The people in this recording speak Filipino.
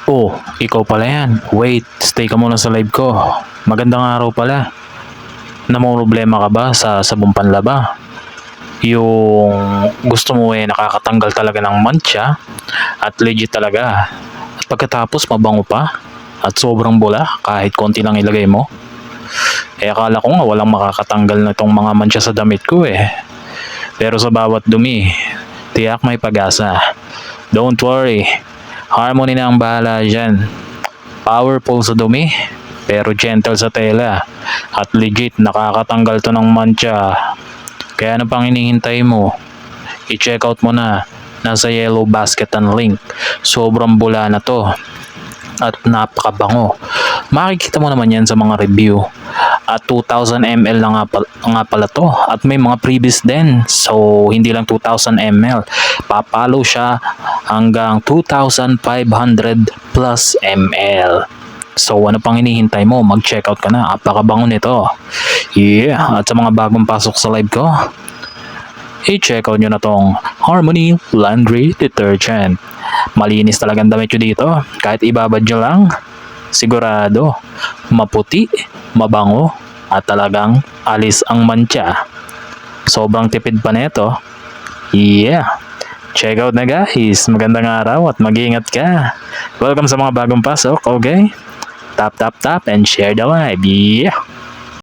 Oh, ikaw pala yan. Wait, stay ka muna sa live ko. Magandang araw pala. Namumroblema ka ba sa sabong panlaba? Yung gusto mo nakakatanggal talaga ng mancha at legit talaga. At pagkatapos mabango pa at sobrang bula kahit konti lang ilagay mo. Akala ko nga walang makakatanggal na itong mga mancha sa damit ko eh. Pero sa bawat dumi, tiyak may pag-asa. Don't worry, Harmony na ang bahala dyan. Powerful sa dumi, pero gentle sa tela. At legit nakakatanggal to ng mancha. Kaya ano pang hinihintay mo? I-check out mo na. Nasa yellow basket ang link. Sobrang bula na to. At napakabango. Makikita mo naman yan sa mga review. At 2,000 ml na nga pala to. At may mga previous din. So hindi lang 2,000 ml. Papalo siya hanggang 2,500 plus ml. So ano pang hinihintay mo? Mag-check out ka na. Apakabango nito. Yeah. At sa mga bagong pasok sa live ko, i-check out nyo na tong Harmony Laundry Detergent. Malinis talagang damit nyo dito. Kahit ibabad nyo lang, sigurado maputi, mabango, at talagang alis ang mancha. Sobrang tipid pa nito. Yeah. Check out na guys. Magandang araw at mag-iingat ka. Welcome sa mga bagong pasok, okay? Tap tap tap and share the live. Yeah.